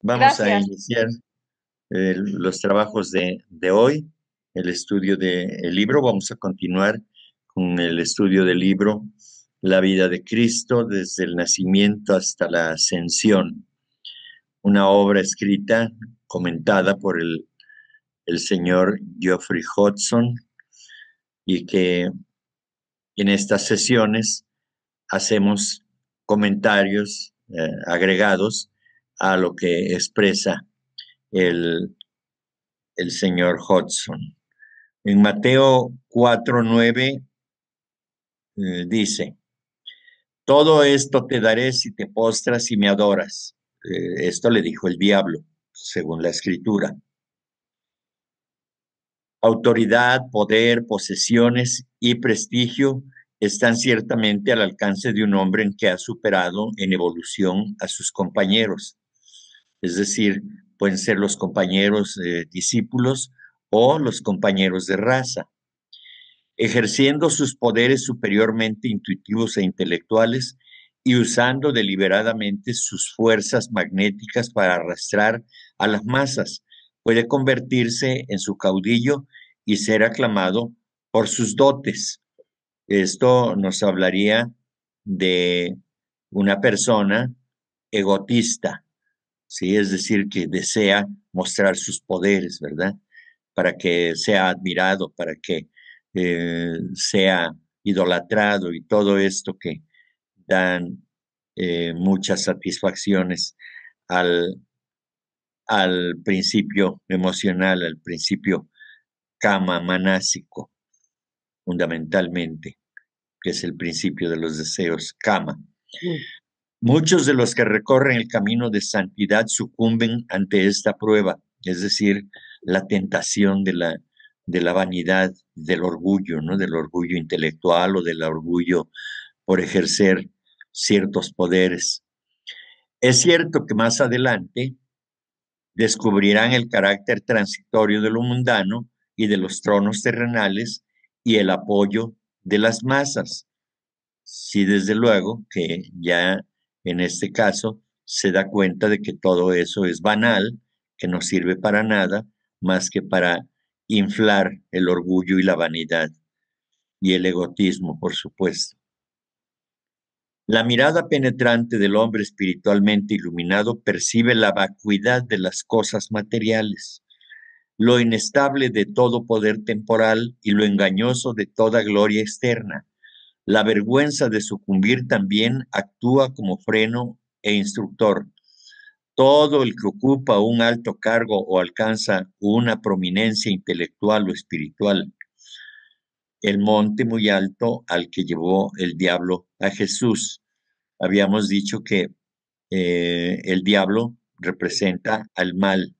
Vamos a Gracias. iniciar los trabajos de hoy, el estudio del libro. Vamos a continuar con el estudio del libro La vida de Cristo desde el nacimiento hasta la ascensión, una obra escrita, comentada por el señor Geoffrey Hodgson, y que en estas sesiones hacemos comentarios agregados a lo que expresa el el señor Hodgson. En Mateo 4:9 dice, todo esto te daré si te postras y me adoras. Esto le dijo el diablo, según la escritura. Autoridad, poder, posesiones y prestigio están ciertamente al alcance de un hombre en que ha superado en evolución a sus compañeros. Es decir, pueden ser los compañeros discípulos o los compañeros de raza. Ejerciendo sus poderes superiormente intuitivos e intelectuales y usando deliberadamente sus fuerzas magnéticas para arrastrar a las masas, puede convertirse en su caudillo y ser aclamado por sus dotes. Esto nos hablaría de una persona egotista, ¿sí? Es decir, que desea mostrar sus poderes, ¿verdad? Para que sea admirado, para que sea idolatrado y todo esto que dan muchas satisfacciones al, al principio emocional, al principio kama manásico, fundamentalmente, que es el principio de los deseos, kama. Muchos de los que recorren el camino de santidad sucumben ante esta prueba, es decir, la tentación de la vanidad, del orgullo, ¿no? Del orgullo intelectual o del orgullo por ejercer ciertos poderes. Es cierto que más adelante descubrirán el carácter transitorio de lo mundano y de los tronos terrenales y el apoyo de las masas. Sí, desde luego que ya en este caso se da cuenta de que todo eso es banal, que no sirve para nada más que para inflar el orgullo y la vanidad y el egotismo, por supuesto. La mirada penetrante del hombre espiritualmente iluminado percibe la vacuidad de las cosas materiales, lo inestable de todo poder temporal y lo engañoso de toda gloria externa. La vergüenza de sucumbir también actúa como freno e instructor. Todo el que ocupa un alto cargo o alcanza una prominencia intelectual o espiritual, el monte muy alto al que llevó el diablo a Jesús. Habíamos dicho que el diablo representa al mal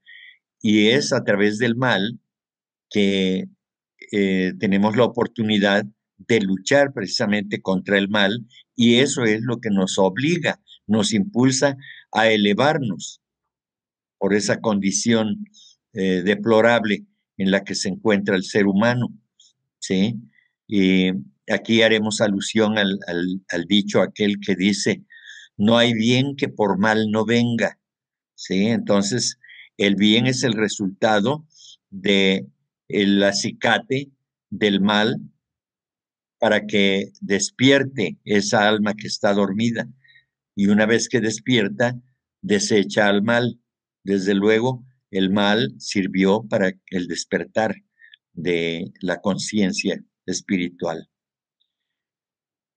y es a través del mal que tenemos la oportunidad de luchar precisamente contra el mal y eso es lo que nos obliga, nos impulsa a elevarnos por esa condición deplorable en la que se encuentra el ser humano, ¿sí? Y aquí haremos alusión al dicho aquel que dice, no hay bien que por mal no venga, ¿sí? Entonces, el bien es el resultado de el acicate del mal para que despierte esa alma que está dormida. Y una vez que despierta, desecha al mal. Desde luego, el mal sirvió para el despertar de la conciencia espiritual.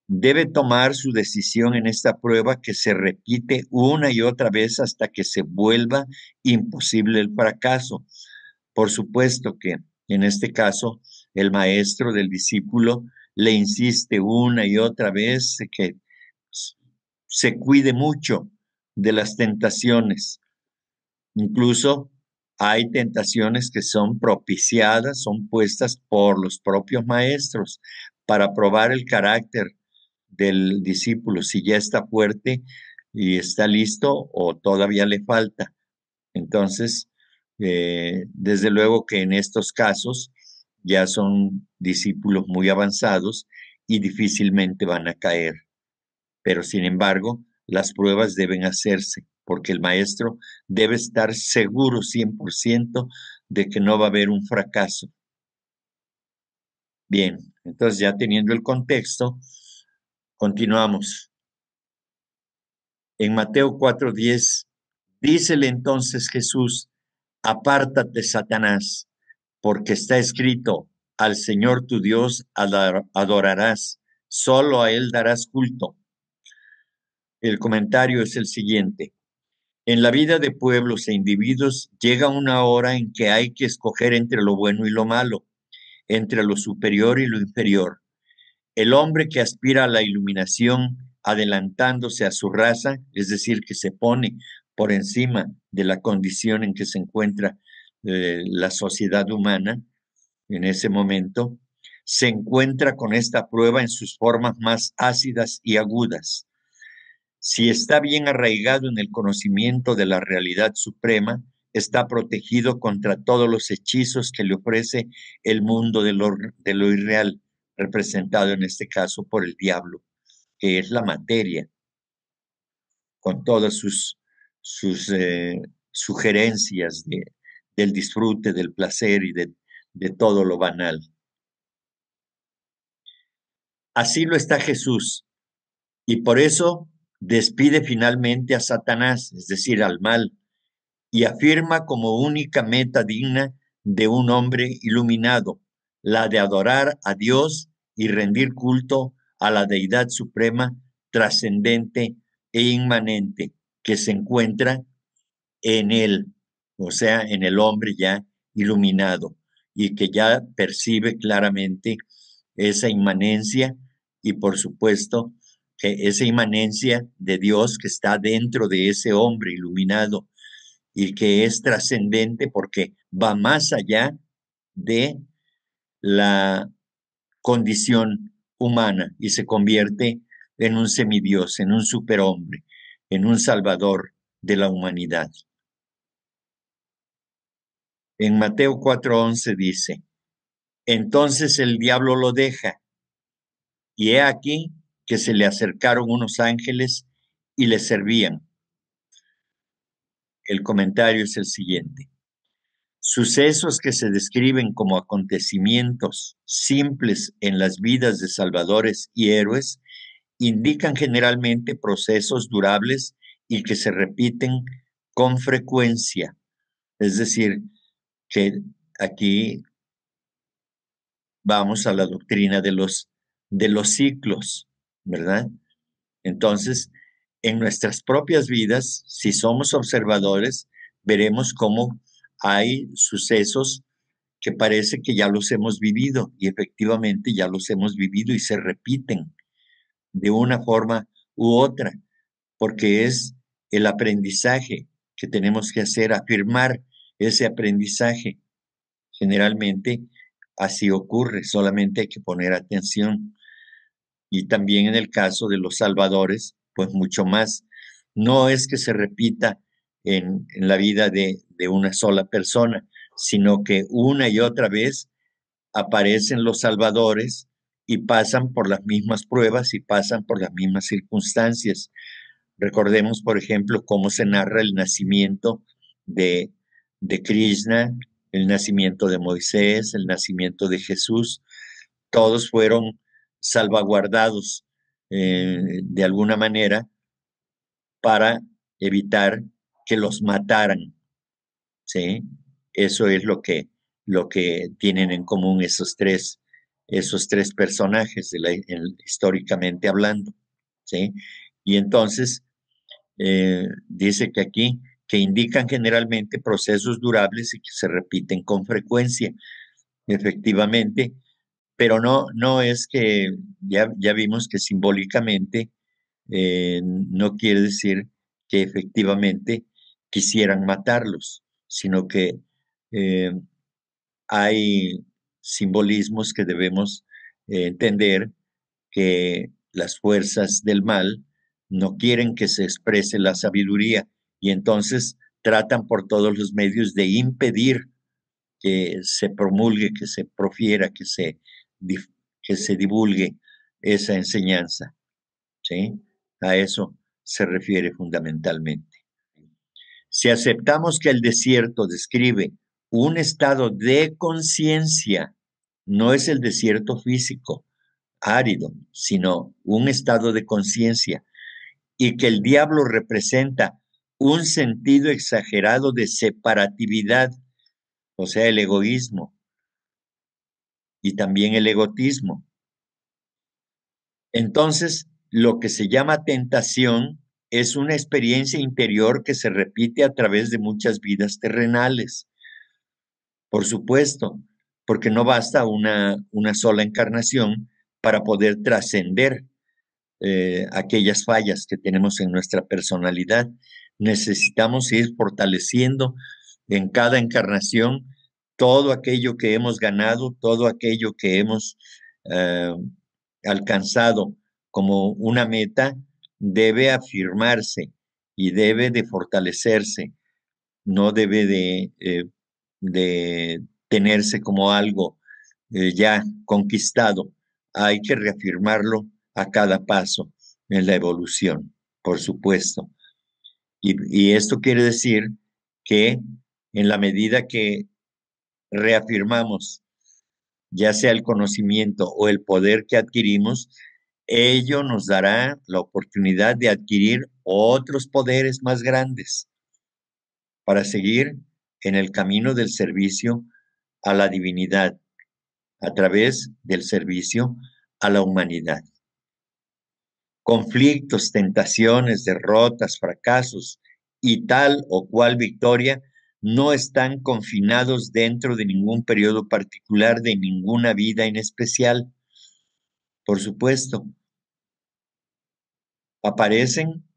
Debe tomar su decisión en esta prueba que se repite una y otra vez hasta que se vuelva imposible el fracaso. Por supuesto que en este caso el maestro del discípulo le insiste una y otra vez que se cuide mucho de las tentaciones. Incluso hay tentaciones que son propiciadas, son puestas por los propios maestros para probar el carácter del discípulo, si ya está fuerte y está listo o todavía le falta. Entonces, desde luego que en estos casos ya son discípulos muy avanzados y difícilmente van a caer, pero sin embargo, las pruebas deben hacerse porque el maestro debe estar seguro 100% de que no va a haber un fracaso. Bien, entonces ya teniendo el contexto, continuamos. En Mateo 4:10, dícele entonces Jesús, apártate, Satanás, porque está escrito, al Señor tu Dios adorarás, solo a Él darás culto. El comentario es el siguiente. En la vida de pueblos e individuos llega una hora en que hay que escoger entre lo bueno y lo malo, entre lo superior y lo inferior. El hombre que aspira a la iluminación, adelantándose a su raza, es decir, que se pone por encima de la condición en que se encuentra la sociedad humana en ese momento, se encuentra con esta prueba en sus formas más ácidas y agudas. Si está bien arraigado en el conocimiento de la realidad suprema, está protegido contra todos los hechizos que le ofrece el mundo de lo irreal, representado en este caso por el diablo, que es la materia, con todas sus sugerencias del disfrute, del placer y de todo lo banal. Así lo está Jesús, y por eso despide finalmente a Satanás, es decir, al mal, y afirma como única meta digna de un hombre iluminado, la de adorar a Dios y rendir culto a la deidad suprema, trascendente e inmanente, que se encuentra en él, o sea, en el hombre ya iluminado y que ya percibe claramente esa inmanencia y por supuesto que esa inmanencia de Dios que está dentro de ese hombre iluminado y que es trascendente porque va más allá de la condición humana y se convierte en un semidios, en un superhombre, en un salvador de la humanidad. En Mateo 4:11 dice, entonces el diablo lo deja, y he aquí que se le acercaron unos ángeles y le servían. El comentario es el siguiente. Sucesos que se describen como acontecimientos simples en las vidas de salvadores y héroes indican generalmente procesos durables y que se repiten con frecuencia. Es decir, que aquí vamos a la doctrina de los ciclos, ¿verdad? Entonces, en nuestras propias vidas, si somos observadores, veremos cómo hay sucesos que parece que ya los hemos vivido y efectivamente ya los hemos vivido y se repiten de una forma u otra, porque es el aprendizaje que tenemos que hacer, afirmar ese aprendizaje. Generalmente así ocurre, solamente hay que poner atención. Y también en el caso de los salvadores, pues mucho más. No es que se repita en la vida de una sola persona, sino que una y otra vez aparecen los salvadores y pasan por las mismas pruebas y pasan por las mismas circunstancias. Recordemos, por ejemplo, cómo se narra el nacimiento de, de Krishna, el nacimiento de Moisés, el nacimiento de Jesús. Todos fueron salvaguardados de alguna manera para evitar que los mataran, ¿sí? Eso es lo que tienen en común esos tres personajes históricamente hablando, ¿sí? Y entonces dice que aquí, que indican generalmente procesos durables y que se repiten con frecuencia. Efectivamente, pero no es que, ya vimos que simbólicamente no quiere decir que efectivamente quisieran matarlos, sino que eh, hay simbolismos que debemos entender que las fuerzas del mal no quieren que se exprese la sabiduría y entonces tratan por todos los medios de impedir que se promulgue, que se profiera, que se divulgue esa enseñanza, ¿sí? A eso se refiere fundamentalmente. Si aceptamos que el desierto describe un estado de conciencia, no es el desierto físico, árido, sino un estado de conciencia, y que el diablo representa un sentido exagerado de separatividad, o sea, el egoísmo y también el egotismo. Entonces, lo que se llama tentación es una experiencia interior que se repite a través de muchas vidas terrenales. Por supuesto, porque no basta una sola encarnación para poder trascender aquellas fallas que tenemos en nuestra personalidad. Necesitamos ir fortaleciendo en cada encarnación todo aquello que hemos ganado, todo aquello que hemos eh, alcanzado como una meta, debe afirmarse y debe de fortalecerse, no debe de tenerse como algo ya conquistado. Hay que reafirmarlo a cada paso en la evolución, por supuesto. Y esto quiere decir que en la medida que reafirmamos, ya sea el conocimiento o el poder que adquirimos, ello nos dará la oportunidad de adquirir otros poderes más grandes para seguir en el camino del servicio a la divinidad a través del servicio a la humanidad. Conflictos, tentaciones, derrotas, fracasos y tal o cual victoria no están confinados dentro de ningún periodo particular de ninguna vida en especial. Por supuesto, aparecen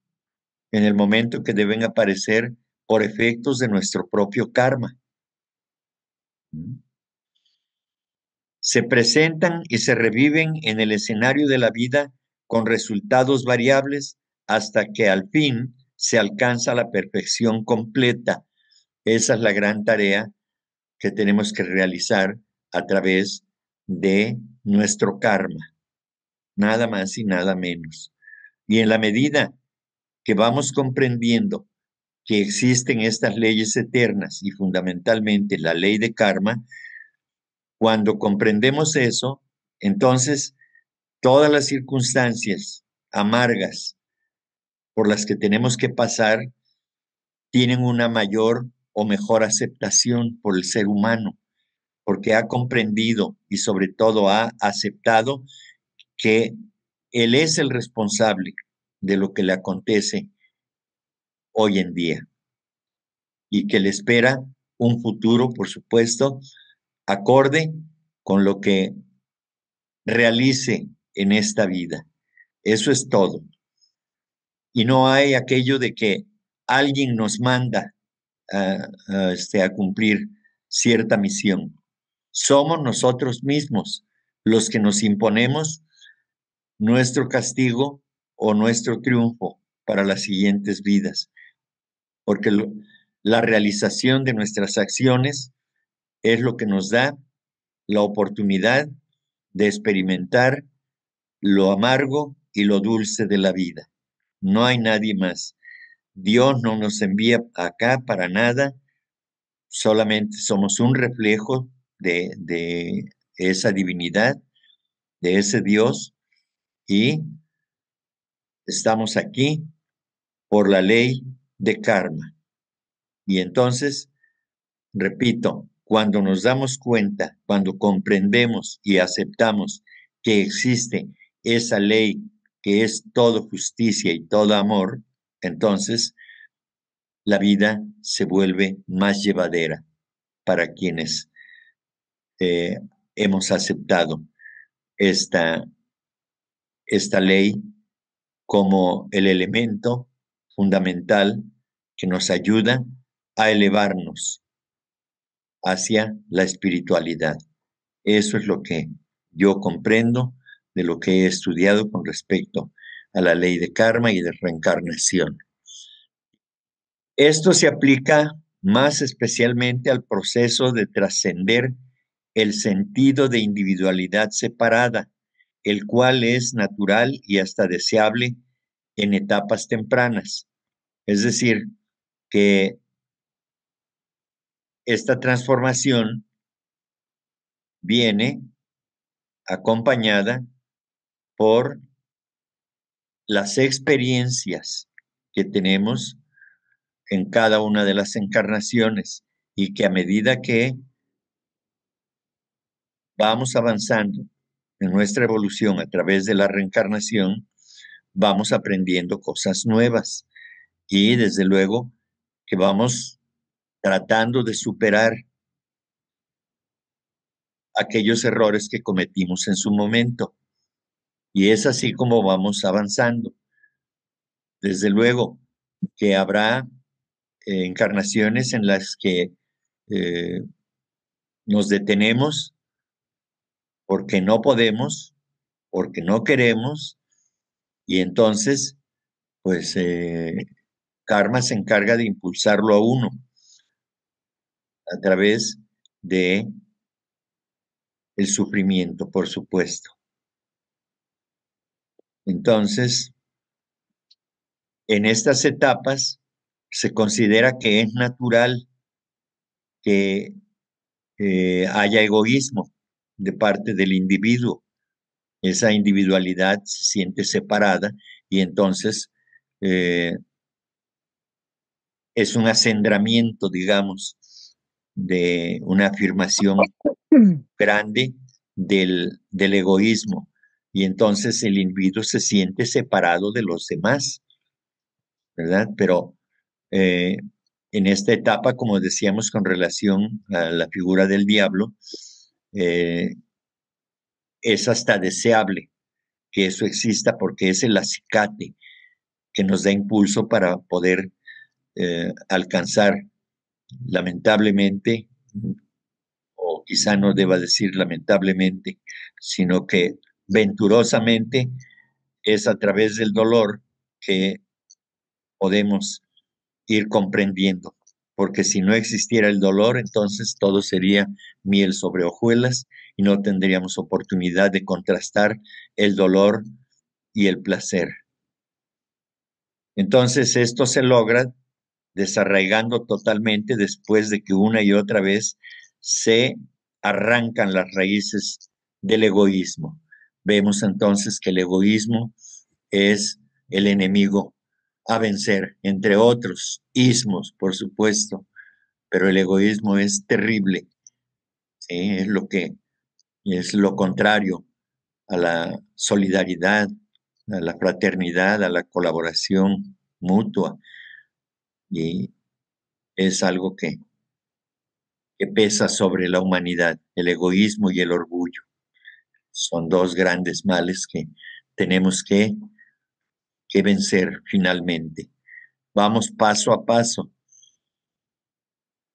en el momento que deben aparecer por efectos de nuestro propio karma. Se presentan y se reviven en el escenario de la vida con resultados variables hasta que al fin se alcanza la perfección completa. Esa es la gran tarea que tenemos que realizar a través de nuestro karma, nada más y nada menos. Y en la medida que vamos comprendiendo que existen estas leyes eternas y fundamentalmente la ley de karma, cuando comprendemos eso, entonces todas las circunstancias amargas por las que tenemos que pasar tienen una mayor o mejor aceptación por el ser humano, porque ha comprendido y sobre todo ha aceptado que él es el responsable de lo que le acontece hoy en día y que le espera un futuro, por supuesto, acorde con lo que realice en esta vida. Eso es todo. Y no hay aquello de que alguien nos manda a cumplir cierta misión. Somos nosotros mismos los que nos imponemos nuestro castigo o nuestro triunfo para las siguientes vidas, porque la realización de nuestras acciones es lo que nos da la oportunidad de experimentar lo amargo y lo dulce de la vida. No hay nadie más. Dios no nos envía acá para nada, solamente somos un reflejo de esa divinidad, de ese Dios, y estamos aquí por la ley de karma. Y entonces, repito, cuando nos damos cuenta, cuando comprendemos y aceptamos que existe esa ley que es todo justicia y todo amor, entonces la vida se vuelve más llevadera para quienes hemos aceptado esta, esta ley como el elemento fundamental que nos ayuda a elevarnos hacia la espiritualidad. Eso es lo que yo comprendo de lo que he estudiado con respecto a la ley de karma y de reencarnación. Esto se aplica más especialmente al proceso de trascender el sentido de individualidad separada, el cual es natural y hasta deseable en etapas tempranas. Es decir, que esta transformación viene acompañada por las experiencias que tenemos en cada una de las encarnaciones y que a medida que vamos avanzando en nuestra evolución a través de la reencarnación, vamos aprendiendo cosas nuevas y desde luego que vamos tratando de superar aquellos errores que cometimos en su momento. Y es así como vamos avanzando. Desde luego que habrá encarnaciones en las que nos detenemos porque no podemos, porque no queremos, y entonces, pues, karma se encarga de impulsarlo a uno a través de el sufrimiento, por supuesto. Entonces, en estas etapas se considera que es natural que haya egoísmo de parte del individuo. Esa individualidad se siente separada y entonces es un acendramiento, digamos, de una afirmación grande del egoísmo. Y entonces el individuo se siente separado de los demás, ¿verdad? Pero en esta etapa, como decíamos con relación a la figura del diablo, es hasta deseable que eso exista porque es el acicate que nos da impulso para poder alcanzar, lamentablemente, o quizá no deba decir lamentablemente, sino que venturosamente es a través del dolor que podemos ir comprendiendo, porque si no existiera el dolor, entonces todo sería miel sobre hojuelas y no tendríamos oportunidad de contrastar el dolor y el placer. Entonces esto se logra desarraigando totalmente después de que una y otra vez se arrancan las raíces del egoísmo. Vemos entonces que el egoísmo es el enemigo a vencer, entre otros ismos, por supuesto, pero el egoísmo es terrible, ¿sí? Es lo contrario a la solidaridad, a la fraternidad, a la colaboración mutua, y es algo que pesa sobre la humanidad, el egoísmo y el orgullo. Son dos grandes males que tenemos que vencer finalmente. Vamos paso a paso.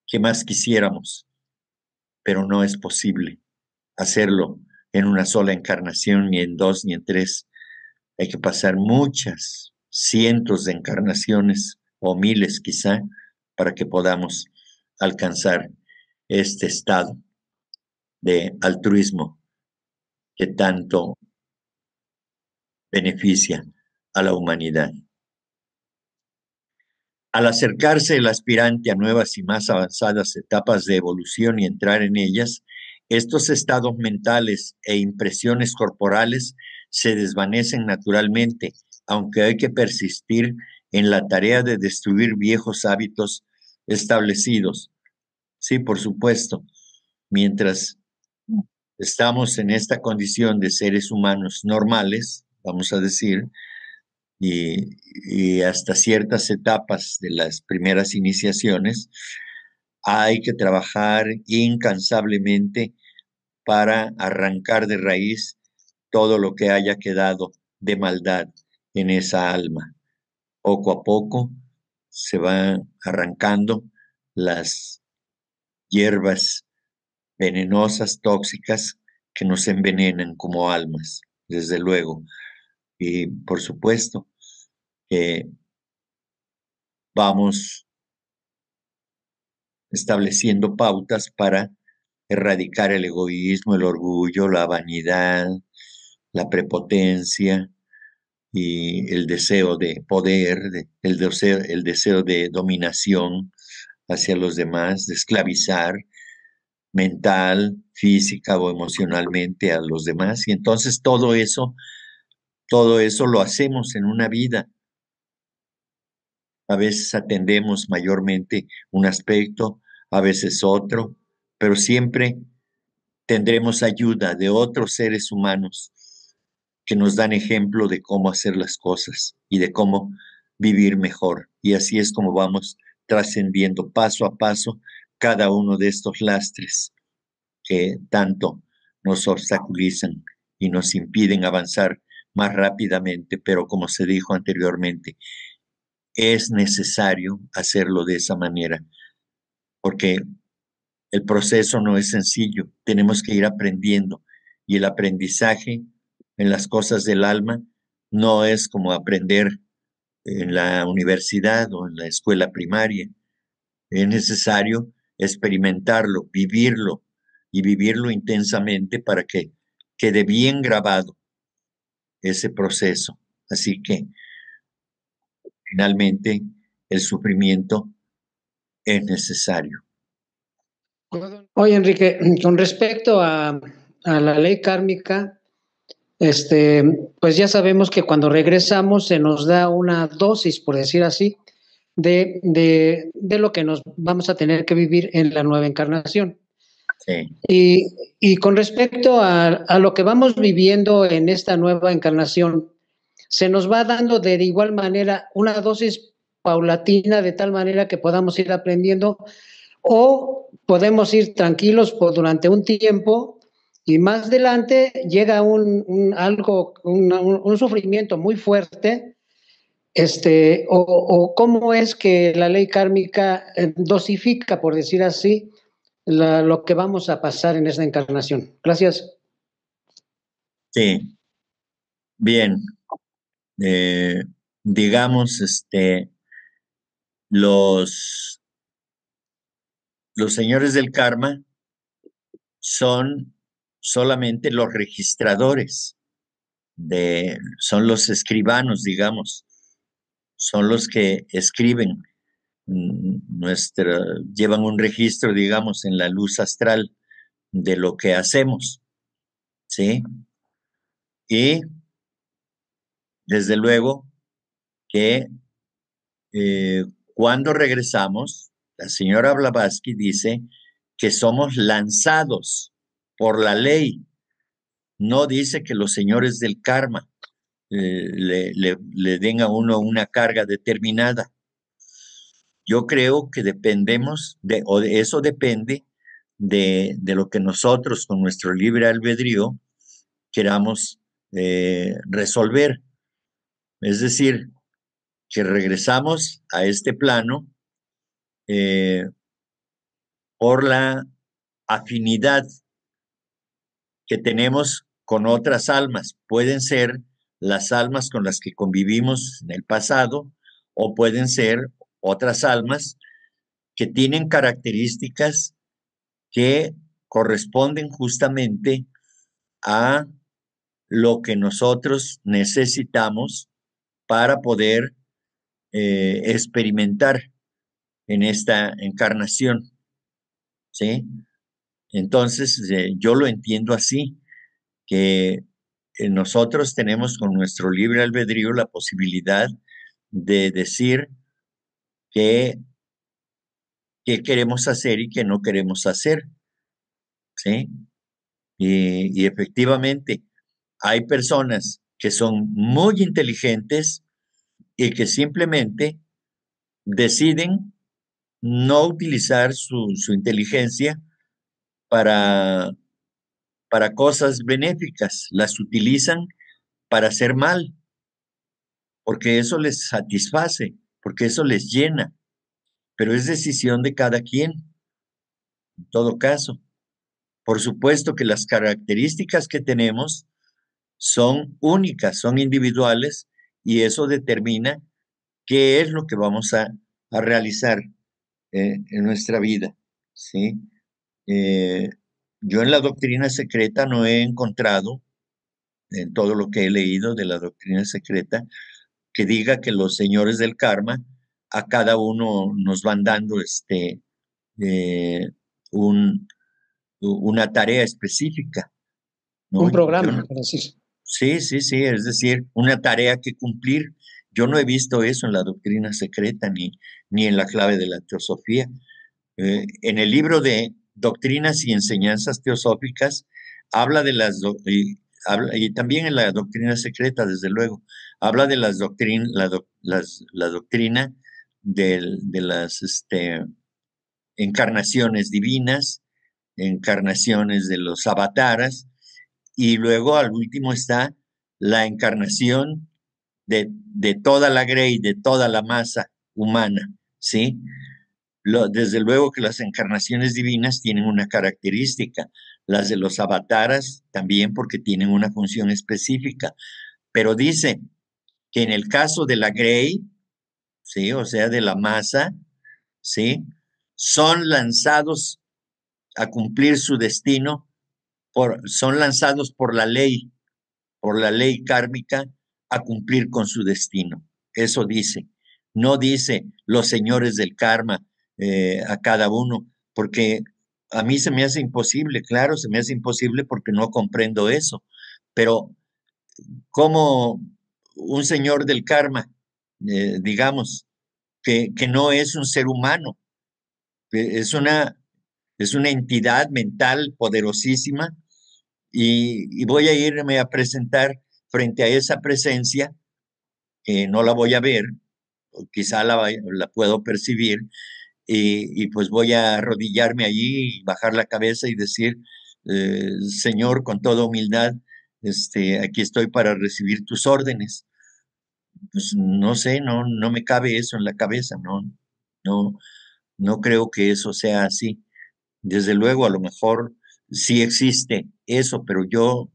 ¿Qué más quisiéramos? Pero no es posible hacerlo en una sola encarnación, ni en dos, ni en tres. Hay que pasar muchas, cientos de encarnaciones o miles quizá para que podamos alcanzar este estado de altruismo que tanto beneficia a la humanidad. Al acercarse el aspirante a nuevas y más avanzadas etapas de evolución y entrar en ellas, estos estados mentales e impresiones corporales se desvanecen naturalmente, aunque hay que persistir en la tarea de destruir viejos hábitos establecidos. Sí, por supuesto, mientras estamos en esta condición de seres humanos normales, vamos a decir, y hasta ciertas etapas de las primeras iniciaciones, hay que trabajar incansablemente para arrancar de raíz todo lo que haya quedado de maldad en esa alma. Poco a poco se van arrancando las hierbas venenosas, tóxicas, que nos envenenan como almas, desde luego. Y por supuesto que vamos estableciendo pautas para erradicar el egoísmo, el orgullo, la vanidad, la prepotencia y el deseo de poder, el deseo de dominación hacia los demás, de esclavizar mental, física o emocionalmente a los demás. Y entonces todo eso lo hacemos en una vida. A veces atendemos mayormente un aspecto, a veces otro, pero siempre tendremos ayuda de otros seres humanos que nos dan ejemplo de cómo hacer las cosas y de cómo vivir mejor. Y así es como vamos trascendiendo paso a paso cada uno de estos lastres que tanto nos obstaculizan y nos impiden avanzar más rápidamente, pero como se dijo anteriormente, es necesario hacerlo de esa manera, porque el proceso no es sencillo, tenemos que ir aprendiendo y el aprendizaje en las cosas del alma no es como aprender en la universidad o en la escuela primaria. Es necesario experimentarlo, vivirlo y vivirlo intensamente para que quede bien grabado ese proceso. Así que finalmente el sufrimiento es necesario. Oye, Enrique, con respecto a la ley kármica, pues ya sabemos que cuando regresamos se nos da una dosis, por decir así, de lo que nos vamos a tener que vivir en la nueva encarnación. Sí. Y con respecto a lo que vamos viviendo en esta nueva encarnación, se nos va dando de igual manera una dosis paulatina de tal manera que podamos ir aprendiendo o podemos ir tranquilos durante un tiempo y más adelante llega un sufrimiento muy fuerte, o cómo es que la ley kármica dosifica, por decir así, lo que vamos a pasar en esta encarnación. Gracias. Sí, bien. Digamos, los señores del karma son solamente los registradores, son los escribanos, digamos, son los que escriben llevan un registro, digamos, en la luz astral de lo que hacemos, ¿sí? Y desde luego que cuando regresamos, la señora Blavatsky dice que somos lanzados por la ley, no dice que los señores del karma le den a uno una carga determinada. Yo creo que dependemos eso depende de lo que nosotros con nuestro libre albedrío queramos resolver. Es decir, que regresamos a este plano por la afinidad que tenemos con otras almas. Pueden ser las almas con las que convivimos en el pasado o pueden ser otras almas que tienen características que corresponden justamente a lo que nosotros necesitamos para poder experimentar en esta encarnación, ¿sí? Entonces, yo lo entiendo así, que nosotros tenemos con nuestro libre albedrío la posibilidad de decir qué queremos hacer y qué no queremos hacer, ¿sí? Y efectivamente, hay personas que son muy inteligentes y que simplemente deciden no utilizar su inteligencia para, para cosas benéficas, las utilizan para hacer mal, porque eso les satisface, porque eso les llena, pero es decisión de cada quien, en todo caso. Por supuesto que las características que tenemos son únicas, son individuales, y eso determina qué es lo que vamos a realizar en nuestra vida, ¿sí? Yo en la doctrina secreta no he encontrado, en todo lo que he leído de la doctrina secreta, que diga que los señores del karma a cada uno nos van dando eh, un, una tarea específica, ¿no? Un Yo programa, no- por decir. sí, sí, sí, es decir, una tarea que cumplir. Yo no he visto eso en la doctrina secreta ni en la clave de la teosofía. En el libro de Doctrinas y Enseñanzas Teosóficas habla de y también en la doctrina secreta, desde luego, habla de la doctrina de las encarnaciones divinas, encarnaciones de los avataras, y luego al último está la encarnación de toda la grey, de toda la masa humana, ¿sí? Desde luego que las encarnaciones divinas tienen una característica, las de los avataras también porque tienen una función específica, pero dice que en el caso de la Grey, ¿sí? O sea, de la masa, ¿sí? Son lanzados a cumplir su destino, son lanzados por la ley kármica, a cumplir con su destino. Eso dice. No dice los señores del karma a cada uno, porque a mí se me hace imposible, claro, se me hace imposible porque no comprendo eso. Pero, ¿cómo un señor del karma, digamos, que no es un ser humano, es es una entidad mental poderosísima y voy a irme a presentar frente a esa presencia, que no la voy a ver, o quizá la puedo percibir, y pues voy a arrodillarme allí y bajar la cabeza y decir, Señor, con toda humildad, aquí estoy para recibir tus órdenes. Pues no sé, no me cabe eso en la cabeza, no, no creo que eso sea así. Desde luego, a lo mejor sí existe eso, pero yo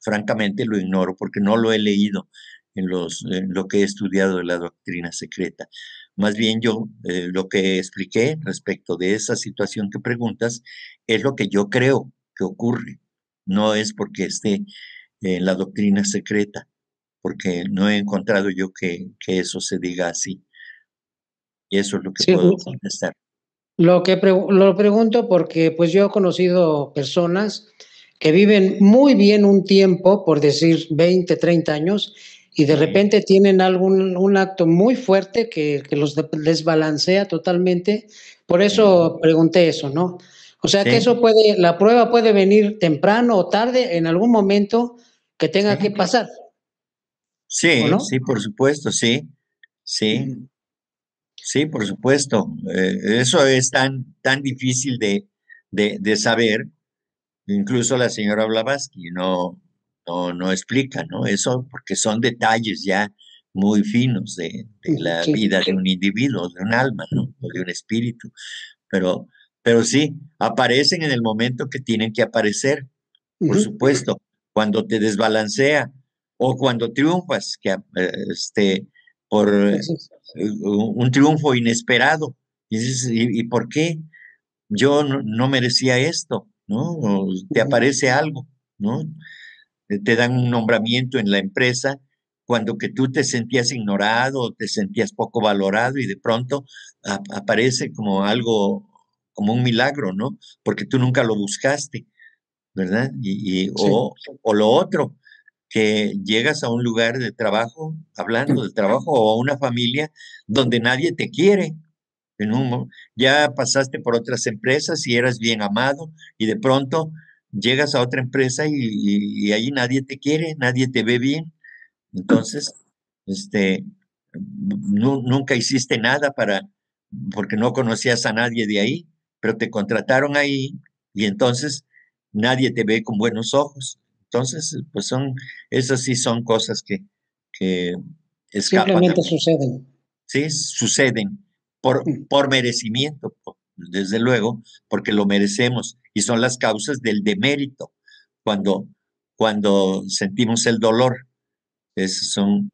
francamente lo ignoro porque no lo he leído en lo que he estudiado de la doctrina secreta. Más bien yo lo que expliqué respecto de esa situación que preguntas es lo que yo creo que ocurre. No es porque esté en la doctrina secreta, porque no he encontrado yo que eso se diga así. Y eso es lo que Sí, puedo contestar. lo pregunto porque pues yo he conocido personas que viven muy bien un tiempo, por decir 20, 30 años, y de Ujú. repente tienen un acto muy fuerte que los desbalancea totalmente. Por Ujú. eso pregunté eso, ¿no? O sea que Sí, eso puede, la prueba puede venir temprano o tarde, en algún momento que tenga que sí. pasar, ¿o Sí, no? sí, por supuesto, sí, sí, Mm. sí, por supuesto. Eso es tan difícil de saber. Incluso la señora Blavatsky no explica, ¿no? Eso porque son detalles ya muy finos de la Sí. vida de un individuo, de un alma, ¿no? O de un espíritu. Pero, pero sí, aparecen en el momento que tienen que aparecer, por Ujú. supuesto, cuando te desbalancea o cuando triunfas, por Así es. un triunfo inesperado. Y dices, ¿y por qué? Yo no merecía esto, ¿no? O te Ujú. aparece algo, ¿no? Te dan un nombramiento en la empresa cuando que tú te sentías ignorado, te sentías poco valorado y de pronto aparece como algo, como un milagro, ¿no? Porque tú nunca lo buscaste, ¿verdad? Sí. O lo otro, que llegas a un lugar de trabajo, hablando de trabajo, o a una familia donde nadie te quiere. Ya pasaste por otras empresas y eras bien amado y de pronto llegas a otra empresa y ahí nadie te quiere, nadie te ve bien. Entonces, este, nunca hiciste nada porque no conocías a nadie de ahí, pero te contrataron ahí y entonces nadie te ve con buenos ojos. Entonces, pues esas sí son cosas que escapan a Simplemente mí. suceden. Sí, suceden Mm. por merecimiento, desde luego, porque lo merecemos y son las causas del demérito. Cuando, cuando sentimos el dolor, esas son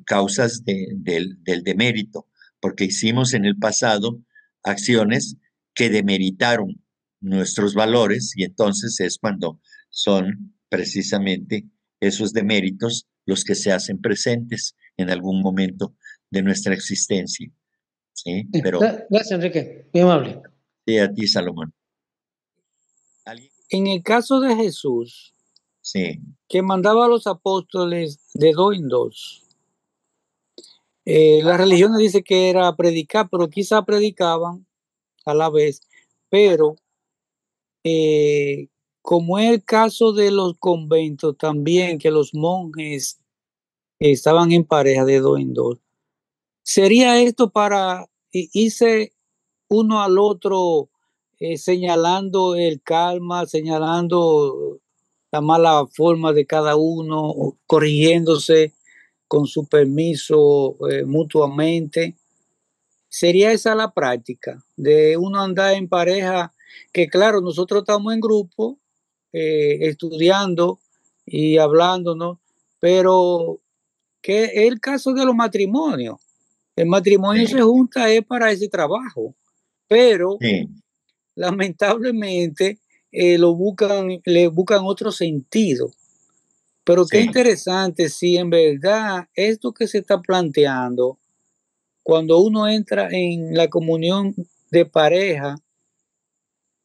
causas del demérito, porque hicimos en el pasado acciones que demeritaron nuestros valores y entonces es cuando son precisamente esos deméritos los que se hacen presentes en algún momento de nuestra existencia. ¿Sí? Pero Gracias, Enrique. Muy amable. sí, a ti, Salomón. ¿Alguien? En el caso de Jesús, Sí. que mandaba a los apóstoles de dos en dos, las religiones dicen que era predicar, pero quizá predicaban a la vez, pero como es el caso de los conventos también, que los monjes estaban en pareja de dos en dos, ¿sería esto para irse uno al otro señalando el karma, señalando la mala forma de cada uno, corrigiéndose con su permiso mutuamente? ¿Sería esa la práctica de uno andar en pareja? Que claro, nosotros estamos en grupo estudiando y hablándonos, pero que es el caso de los matrimonios. El matrimonio se junta es para ese trabajo, pero lamentablemente le buscan otro sentido. Pero qué interesante si en verdad esto que se está planteando, cuando uno entra en la comunión de pareja,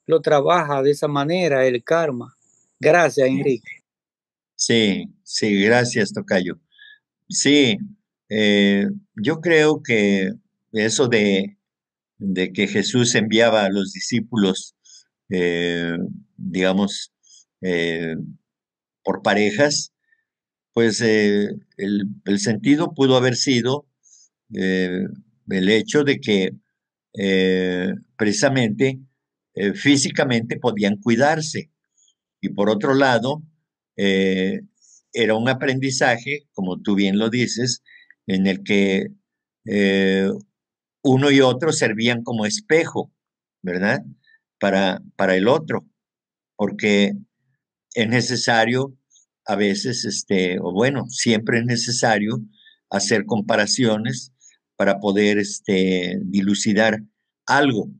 lo trabaja de esa manera, el karma. Gracias, Enrique. Sí, sí, gracias, tocayo. Sí, yo creo que eso de que Jesús enviaba a los discípulos, digamos, por parejas, pues el sentido pudo haber sido eh, el hecho de que precisamente físicamente podían cuidarse. Y por otro lado, eh, era un aprendizaje, como tú bien lo dices, en el que eh, uno y otro servían como espejo, ¿verdad? Para el otro, porque es necesario a veces, o bueno, siempre es necesario hacer comparaciones para poder dilucidar algo.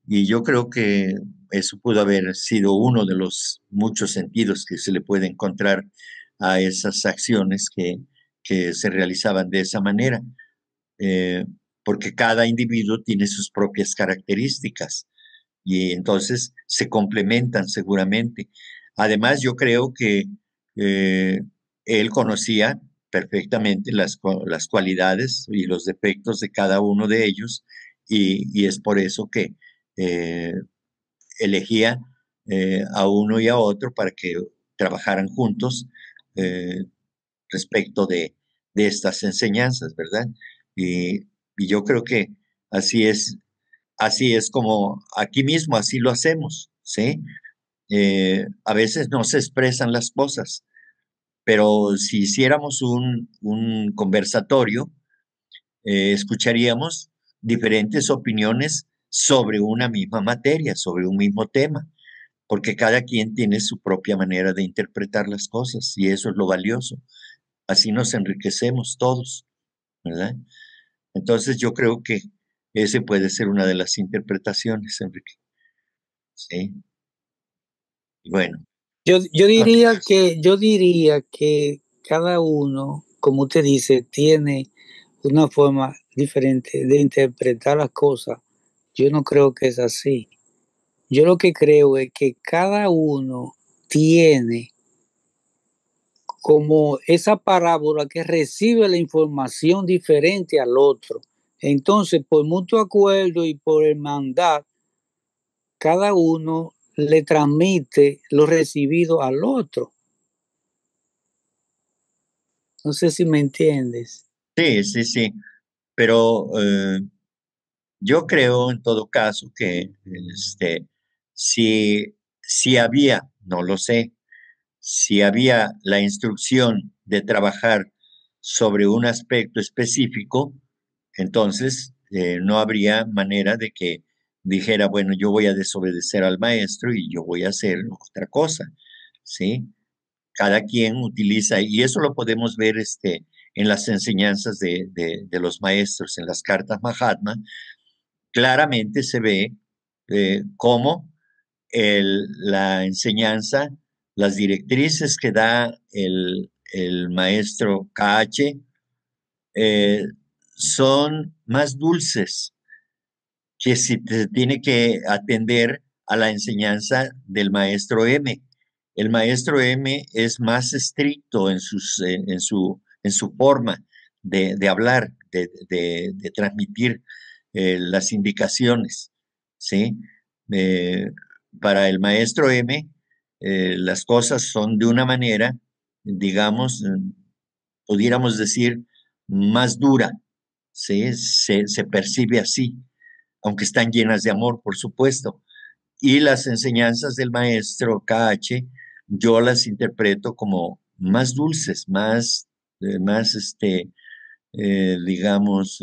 Y yo creo que eso pudo haber sido uno de los muchos sentidos que se le puede encontrar a esas acciones que se realizaban de esa manera, eh, porque cada individuo tiene sus propias características y entonces se complementan seguramente. Además, yo creo que eh, él conocía perfectamente las cualidades y los defectos de cada uno de ellos y es por eso que eh, elegía a uno y a otro para que trabajaran juntos eh, respecto de estas enseñanzas, ¿verdad? Y, y yo creo que así así es como aquí mismo, así lo hacemos, ¿sí? A veces no se expresan las cosas, pero si hiciéramos un conversatorio, escucharíamos diferentes opiniones sobre una misma materia, sobre un mismo tema, porque cada quien tiene su propia manera de interpretar las cosas y eso es lo valioso. Así nos enriquecemos todos, ¿verdad? Entonces yo creo que ese puede ser una de las interpretaciones, Enrique. Sí. Bueno. Yo diría que cada uno, como usted dice, tiene una forma diferente de interpretar las cosas. Yo no creo que es así. Yo lo que creo es que cada uno tiene como esa parábola que recibe la información diferente al otro. Entonces, por mutuo acuerdo y por hermandad, cada uno le transmite lo recibido al otro. No sé si me entiendes. Sí, sí, sí. Pero yo creo en todo caso que si había, no lo sé, si había la instrucción de trabajar sobre un aspecto específico, entonces no habría manera de que dijera, bueno, yo voy a desobedecer al maestro y yo voy a hacer otra cosa, ¿sí? Cada quien utiliza, y eso lo podemos ver en las enseñanzas de los maestros, en las cartas Mahatma, claramente se ve cómo la enseñanza, las directrices que da el maestro KH, son más dulces que si te tiene que atender a la enseñanza del maestro M. El maestro M es más estricto en su forma de hablar, de transmitir las indicaciones, ¿sí? Eh, para el maestro M, las cosas son de una manera, digamos, pudiéramos decir, más dura, ¿sí? Se percibe así, aunque están llenas de amor, por supuesto. Y las enseñanzas del maestro KH, yo las interpreto como más dulces, más digamos,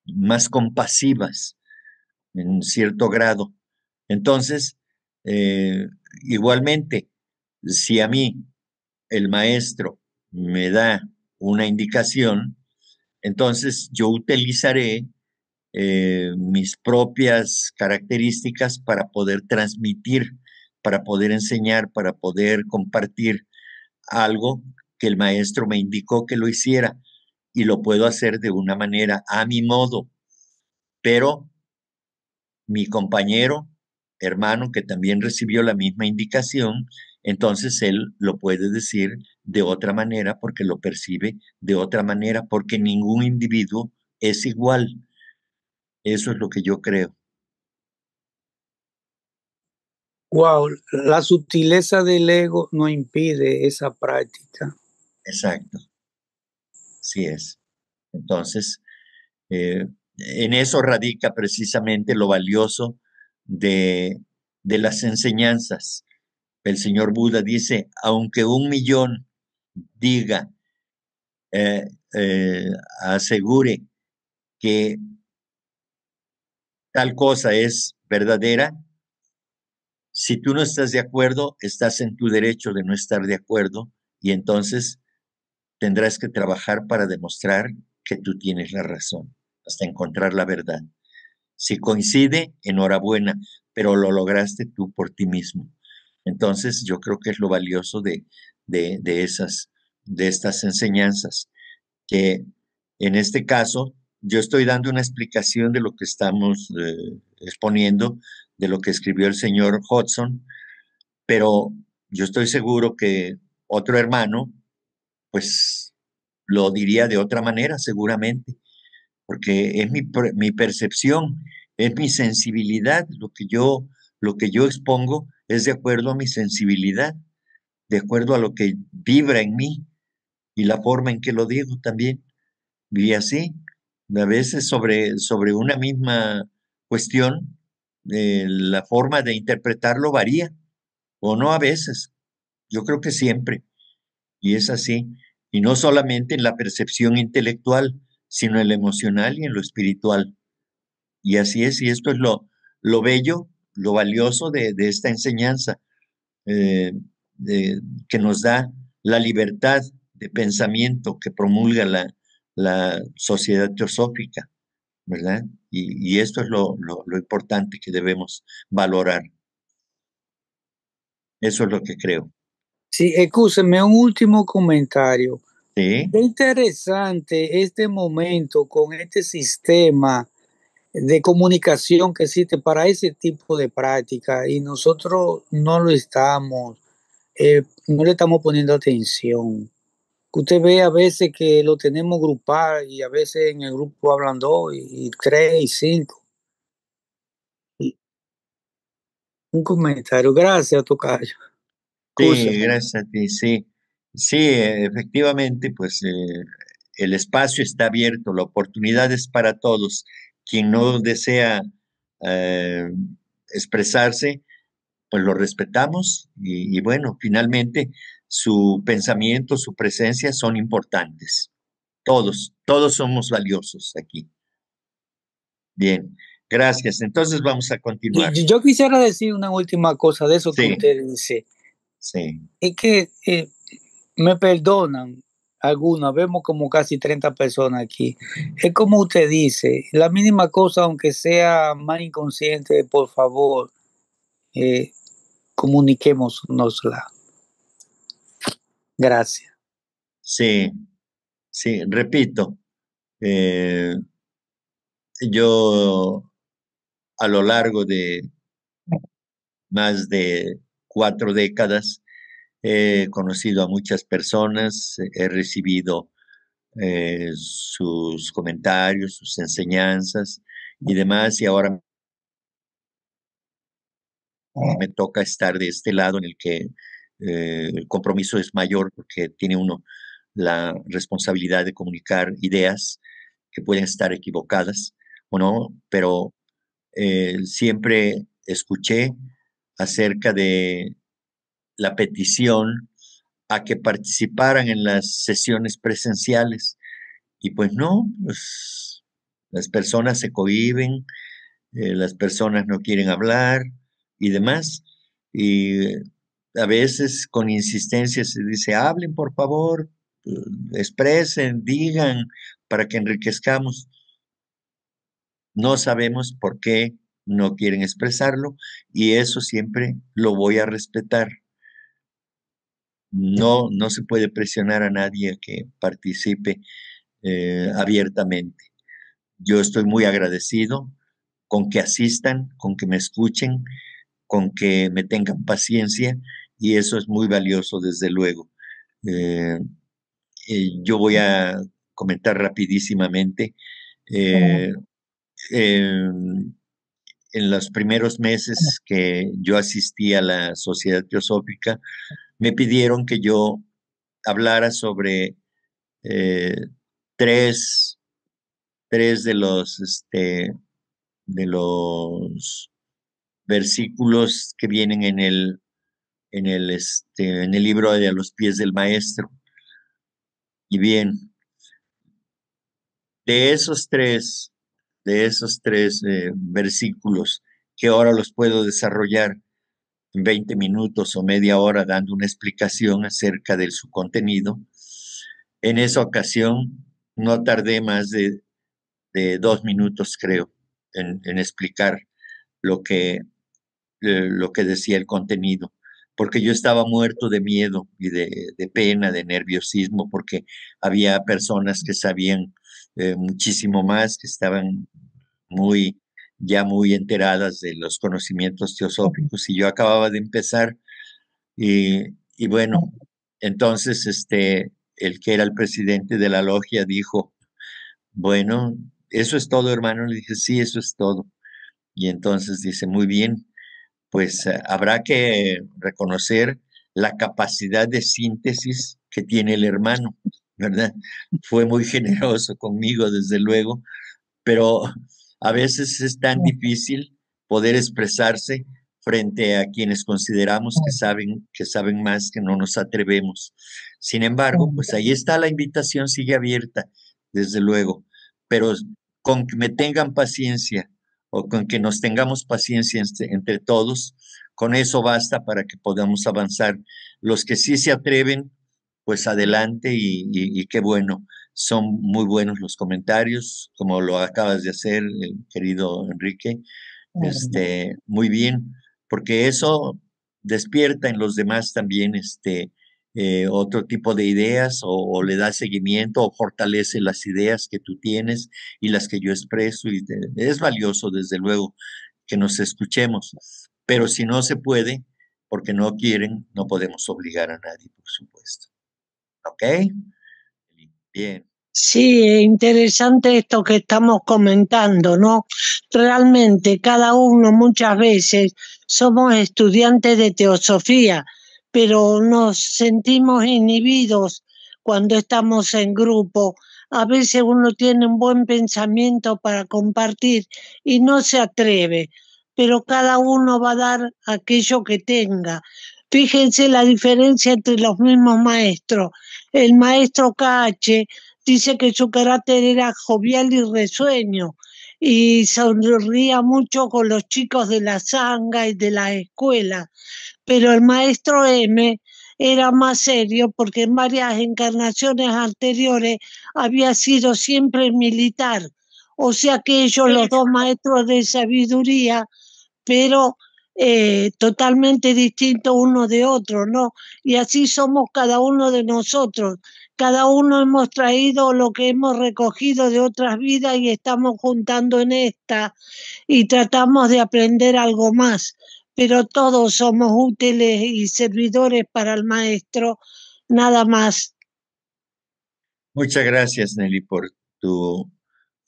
más compasivas en cierto grado. Entonces, eh, igualmente, si a mí el maestro me da una indicación, entonces yo utilizaré mis propias características para poder transmitir, para poder enseñar, para poder compartir algo que el maestro me indicó que lo hiciera y lo puedo hacer de una manera a mi modo, pero mi compañero, hermano, que también recibió la misma indicación, entonces él lo puede decir de otra manera porque lo percibe de otra manera, porque ningún individuo es igual. Eso es lo que yo creo. Wow, la sutileza del ego no impide esa práctica. Exacto, sí es. Entonces, en eso radica precisamente lo valioso de las enseñanzas. El señor Buda dice, aunque 1.000.000 diga, eh, eh, asegure que tal cosa es verdadera, si tú no estás de acuerdo, estás en tu derecho de no estar de acuerdo y entonces tendrás que trabajar para demostrar que tú tienes la razón, hasta encontrar la verdad. Si coincide, enhorabuena, pero lo lograste tú por ti mismo. Entonces, yo creo que es lo valioso de estas enseñanzas, que en este caso yo estoy dando una explicación de lo que estamos exponiendo, de lo que escribió el señor Hodgson, pero yo estoy seguro que otro hermano, pues lo diría de otra manera, seguramente, porque es mi percepción, es mi sensibilidad, lo que yo expongo es de acuerdo a mi sensibilidad, de acuerdo a lo que vibra en mí y la forma en que lo digo también. Y así, a veces sobre una misma cuestión, la forma de interpretarlo varía, o no a veces, yo creo que siempre, y es así, y no solamente en la percepción intelectual, sino en lo emocional y en lo espiritual. Y así es, y esto es lo bello, lo valioso de esta enseñanza, eh, que nos da la libertad de pensamiento que promulga la sociedad teosófica, ¿verdad? Y esto es lo importante que debemos valorar. Eso es lo que creo. Sí, escúcheme, un último comentario. ¿Sí? Qué interesante este momento con este sistema de comunicación que existe para ese tipo de práctica y nosotros no le estamos poniendo atención. Usted ve a veces que lo tenemos grupal y a veces en el grupo hablan 2 y 3 y 5. Y un comentario, gracias, tocayo. Sí, Escúchame. gracias a ti, sí. Sí, efectivamente, pues el espacio está abierto, la oportunidad es para todos. Quien no desea eh, expresarse, pues lo respetamos y bueno, finalmente su pensamiento, su presencia son importantes. Todos somos valiosos aquí. Bien, gracias. Entonces vamos a continuar. Yo quisiera decir una última cosa de eso que Sí, usted dice. sí, Es que me perdonan algunos, vemos como casi 30 personas aquí. Es como usted dice, la mínima cosa, aunque sea más inconsciente, por favor, eh, comuniquémonosla. Gracias. sí, sí, repito. Eh, yo a lo largo de más de 4 décadas he conocido a muchas personas, he recibido sus comentarios, sus enseñanzas y demás, y ahora me toca estar de este lado en el que el compromiso es mayor porque tiene uno la responsabilidad de comunicar ideas que pueden estar equivocadas o no, pero siempre escuché acerca de la petición a que participaran en las sesiones presenciales. Y pues no, pues las personas se cohíben, las personas no quieren hablar y demás. Y a veces con insistencia se dice, hablen por favor, expresen, digan, para que enriquezcamos. No sabemos por qué no quieren expresarlo y eso siempre lo voy a respetar. No, no se puede presionar a nadie a que participe abiertamente. Yo estoy muy agradecido con que asistan, con que me escuchen, con que me tengan paciencia y eso es muy valioso desde luego. Eh, yo voy a comentar rapidísimamente. Eh, en los primeros meses que yo asistí a la Sociedad Teosófica, me pidieron que yo hablara sobre eh, tres, tres de los versículos que vienen en el libro de A los pies del maestro. Y bien, de esos tres, versículos, que ahora los puedo desarrollar en 20 minutos o media hora dando una explicación acerca de su contenido, en esa ocasión no tardé más de 2 minutos, creo, en explicar lo lo que decía el contenido, porque yo estaba muerto de miedo y de pena, de nerviosismo, porque había personas que sabían muchísimo más, que estaban muy, ya muy enteradas de los conocimientos teosóficos, y yo acababa de empezar, y bueno, entonces el que era el presidente de la logia dijo, bueno, ¿eso es todo, hermano? Le dije, sí, eso es todo. Y entonces dice, muy bien, pues habrá que reconocer la capacidad de síntesis que tiene el hermano, ¿verdad? Fue muy generoso conmigo, desde luego, pero a veces es tan difícil poder expresarse frente a quienes consideramos que saben más, que no nos atrevemos. Sin embargo, pues ahí está la invitación, sigue abierta, desde luego, pero con que me tengan paciencia o con que nos tengamos paciencia entre todos, con eso basta para que podamos avanzar. Los que sí se atreven, pues adelante y qué bueno. Son muy buenos los comentarios, como lo acabas de hacer, querido Enrique. Muy bien, porque eso despierta en los demás también otro tipo de ideas o le da seguimiento o fortalece las ideas que tú tienes y las que yo expreso. Es valioso, desde luego, que nos escuchemos, pero si no se puede, porque no quieren, no podemos obligar a nadie, por supuesto. ¿Ok? Bien. Sí, es interesante esto que estamos comentando, ¿no? Realmente cada uno muchas veces somos estudiantes de teosofía, pero nos sentimos inhibidos cuando estamos en grupo. A veces uno tiene un buen pensamiento para compartir y no se atreve, pero cada uno va a dar aquello que tenga. Fíjense la diferencia entre los mismos maestros. El maestro Cache dice que su carácter era jovial y risueño y sonría mucho con los chicos de la zanga y de la escuela, pero el maestro M era más serio porque en varias encarnaciones anteriores había sido siempre militar, o sea que ellos, los dos maestros de sabiduría, pero totalmente distintos uno de otro, ¿no? Y así somos cada uno de nosotros. Cada uno hemos traído lo que hemos recogido de otras vidas y estamos juntando en esta y tratamos de aprender algo más, pero todos somos útiles y servidores para el maestro, nada más. Muchas gracias, Nelly, por tu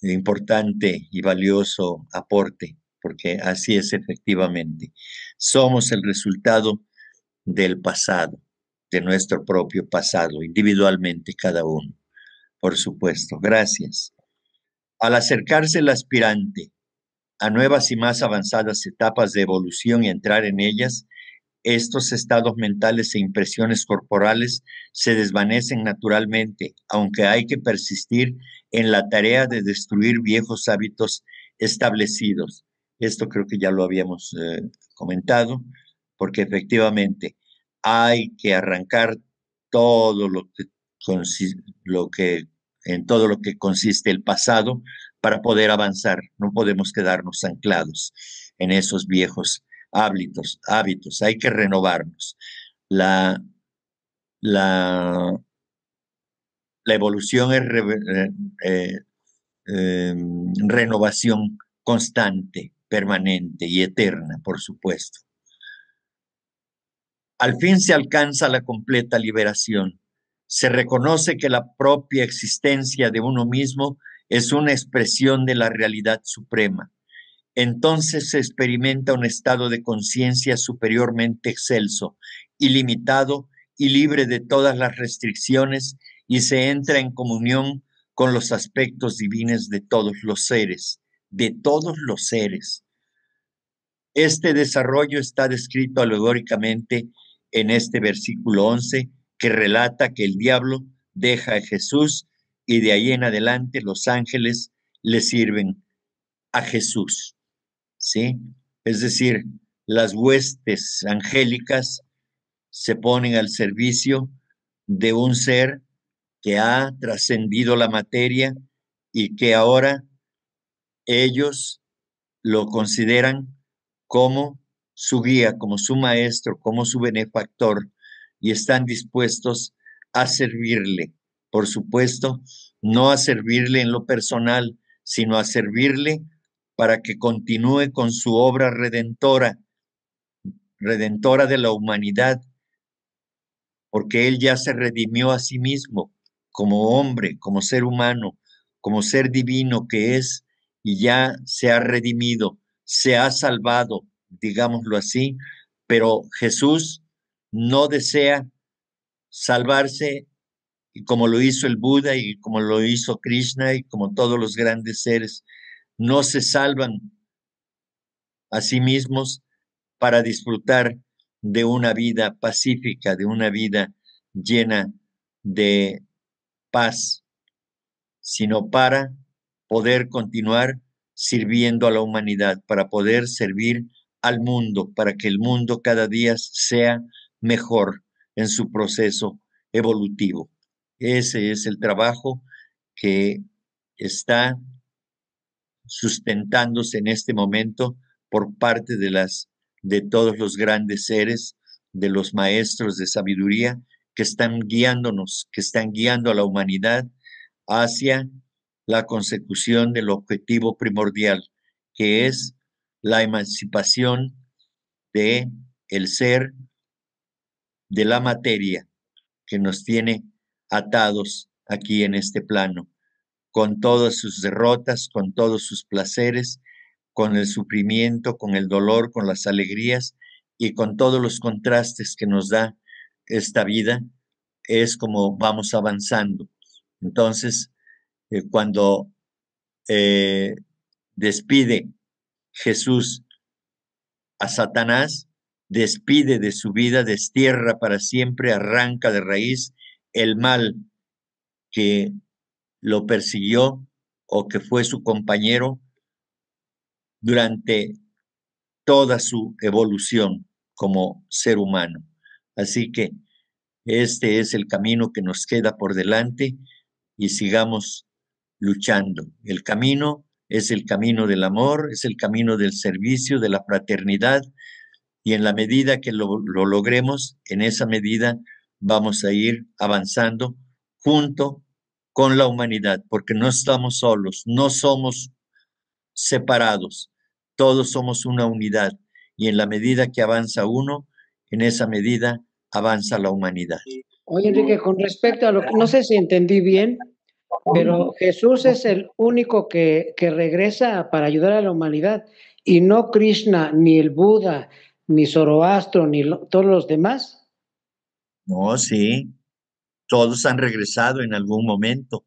importante y valioso aporte, porque así es efectivamente. Somos el resultado del pasado, de nuestro propio pasado, individualmente cada uno, por supuesto. Gracias. Al acercarse el aspirante a nuevas y más avanzadas etapas de evolución y entrar en ellas, estos estados mentales e impresiones corporales se desvanecen naturalmente, aunque hay que persistir en la tarea de destruir viejos hábitos establecidos. Esto creo que ya lo habíamos comentado, porque efectivamente hay que arrancar todo en todo lo que consiste el pasado para poder avanzar. No podemos quedarnos anclados en esos viejos hábitos, hay que renovarnos. La, la, la evolución es renovación constante, permanente y eterna, por supuesto. Al fin se alcanza la completa liberación. Se reconoce que la propia existencia de uno mismo es una expresión de la realidad suprema. Entonces se experimenta un estado de conciencia superiormente excelso, ilimitado y libre de todas las restricciones, y se entra en comunión con los aspectos divinos de todos los seres, de todos los seres. Este desarrollo está descrito alegóricamente en este versículo 11, que relata que el diablo deja a Jesús y de ahí en adelante los ángeles le sirven a Jesús. ¿Sí? Es decir, las huestes angélicas se ponen al servicio de un ser que ha trascendido la materia y que ahora ellos lo consideran como su guía, como su maestro, como su benefactor, y están dispuestos a servirle. Por supuesto, no a servirle en lo personal, sino a servirle para que continúe con su obra redentora de la humanidad, porque Él ya se redimió a sí mismo como hombre, como ser humano, como ser divino que es, y ya se ha redimido, se ha salvado, digámoslo así, pero Jesús no desea salvarse como lo hizo el Buda y como lo hizo Krishna y como todos los grandes seres, no se salvan a sí mismos para disfrutar de una vida pacífica, de una vida llena de paz, sino para poder continuar sirviendo a la humanidad, para poder servir al mundo, para que el mundo cada día sea mejor en su proceso evolutivo. Ese es el trabajo que está sustentándose en este momento por parte de todos los grandes seres, de los maestros de sabiduría que están guiándonos, que están guiando a la humanidad hacia la consecución del objetivo primordial, que es la emancipación de el ser, de la materia que nos tiene atados aquí en este plano, con todas sus derrotas, con todos sus placeres, con el sufrimiento, con el dolor, con las alegrías y con todos los contrastes que nos da esta vida, es como vamos avanzando. Entonces, cuando despide Jesús a Satanás, despide de su vida, destierra para siempre, arranca de raíz el mal que lo persiguió o que fue su compañero durante toda su evolución como ser humano. Así que este es el camino que nos queda por delante y sigamos luchando. El camino es el camino del amor, es el camino del servicio, de la fraternidad, Y en la medida que lo logremos, en esa medida vamos a ir avanzando junto con la humanidad, porque no estamos solos, no somos separados, todos somos una unidad. Y en la medida que avanza uno, en esa medida avanza la humanidad. Oye, Enrique, con respecto a lo que, no sé si entendí bien, pero Jesús es el único que regresa para ayudar a la humanidad y no Krishna, ni el Buda, ni Zoroastro, ni todos los demás. No, sí, todos han regresado en algún momento.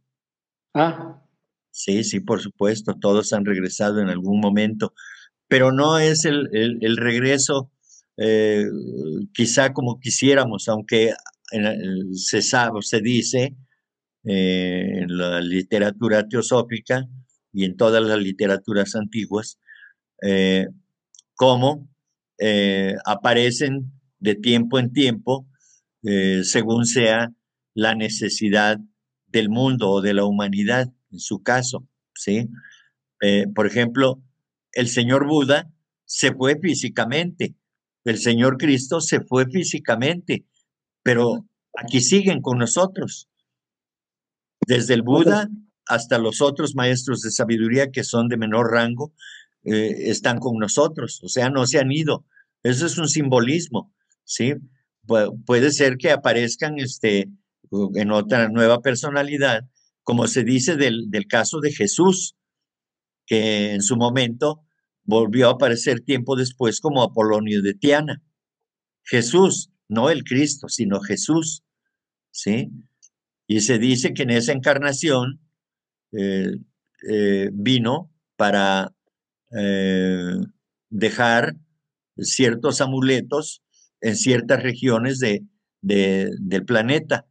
Ah, Sí, sí, por supuesto, todos han regresado en algún momento, pero no es el regreso eh, quizá como quisiéramos, aunque se sabe, se dice en la literatura teosófica y en todas las literaturas antiguas, eh, cómo aparecen de tiempo en tiempo, según sea la necesidad del mundo o de la humanidad, en su caso, ¿sí? Por ejemplo, el señor Buda se fue físicamente, el señor Cristo se fue físicamente, pero aquí siguen con nosotros, desde el Buda hasta los otros maestros de sabiduría que son de menor rango, están con nosotros, o sea, no se han ido. Eso es un simbolismo, ¿sí? Puede ser que aparezcan en otra nueva personalidad, como se dice del caso de Jesús, que en su momento volvió a aparecer tiempo después como Apolonio de Tiana. Jesús, no el Cristo, sino Jesús, ¿sí? Y se dice que en esa encarnación eh, vino para eh, dejar ciertos amuletos en ciertas regiones del planeta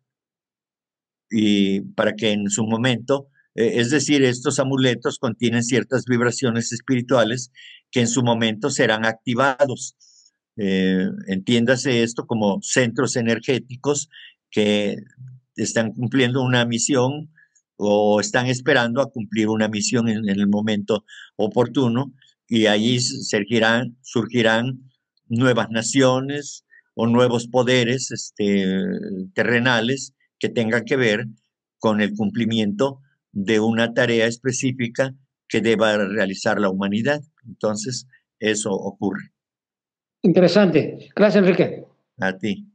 y para que en su momento, es decir, estos amuletos contienen ciertas vibraciones espirituales que en su momento serán activados. Entiéndase esto como centros energéticos que están cumpliendo una misión o están esperando a cumplir una misión en el momento oportuno y allí surgirán nuevas naciones o nuevos poderes terrenales que tengan que ver con el cumplimiento de una tarea específica que deba realizar la humanidad. Entonces, eso ocurre. interesante. Gracias, Enrique. A ti.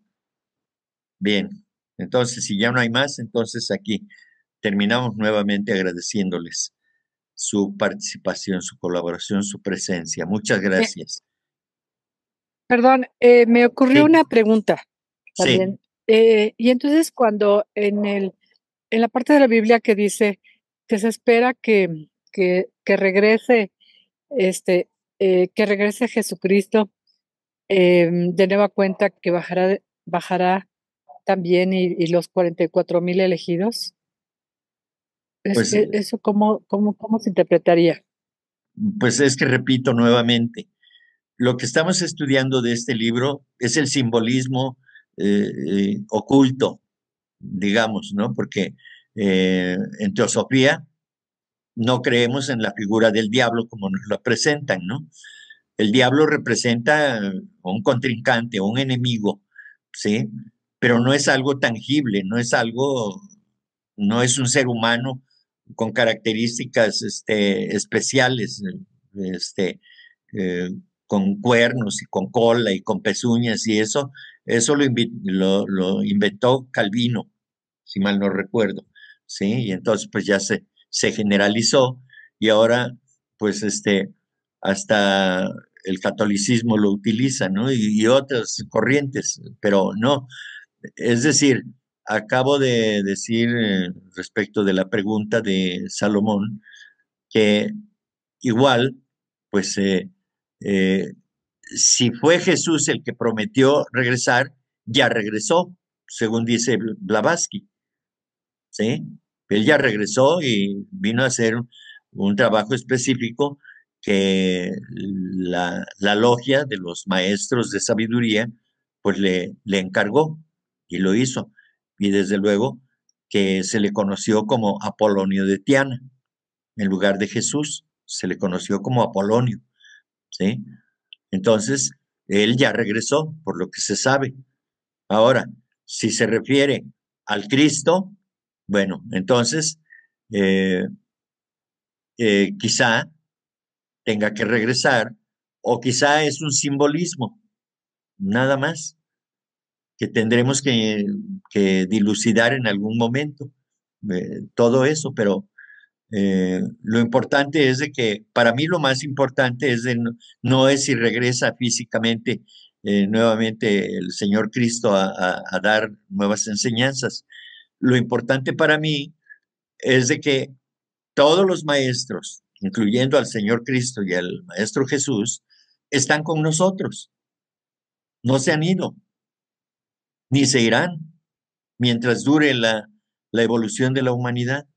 Bien, entonces, si ya no hay más, entonces aquí terminamos nuevamente agradeciéndoles su participación, su colaboración, su presencia. Muchas gracias. Perdón, me ocurrió Sí. una pregunta Sí, también. Y entonces cuando en la parte de la Biblia que dice que se espera que regrese, que regrese Jesucristo, de nueva cuenta que bajará también y los 44,000 elegidos. pues, ¿Eso cómo se interpretaría? pues es que repito nuevamente, lo que estamos estudiando de este libro es el simbolismo oculto, digamos, ¿no? Porque en teosofía no creemos en la figura del diablo como nos lo presentan, ¿no? El diablo representa un contrincante, un enemigo, ¿sí? Pero no es algo tangible, no es un ser humano con características especiales, este, eh, con cuernos y con cola y con pezuñas y eso lo inventó Calvino, si mal no recuerdo, ¿sí? Y entonces pues ya se generalizó y ahora pues hasta el catolicismo lo utiliza, ¿no? Y otras corrientes, pero no. Es decir, acabo de decir respecto de la pregunta de Salomón que igual, pues si fue Jesús el que prometió regresar, ya regresó, según dice Blavatsky, ¿sí? Él ya regresó y vino a hacer un trabajo específico que la logia de los maestros de sabiduría pues le encargó y lo hizo. Y desde luego que se le conoció como Apolonio de Tiana, en lugar de Jesús, se le conoció como Apolonio, ¿sí? Entonces, Él ya regresó, por lo que se sabe. Ahora, si se refiere al Cristo, bueno, entonces quizá tenga que regresar, o quizá es un simbolismo, nada más, que tendremos que dilucidar en algún momento, todo eso, pero lo importante es de que, para mí lo más importante es no es si regresa físicamente nuevamente el Señor Cristo a dar nuevas enseñanzas. Lo importante para mí es de que todos los maestros, incluyendo al Señor Cristo y al Maestro Jesús, están con nosotros. No se han ido, ni se irán mientras dure la evolución de la humanidad.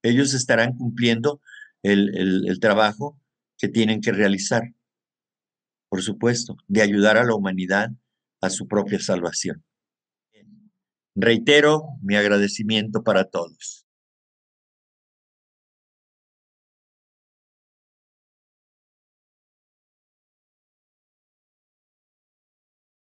Ellos estarán cumpliendo el trabajo que tienen que realizar, por supuesto, de ayudar a la humanidad a su propia salvación. Reitero mi agradecimiento para todos.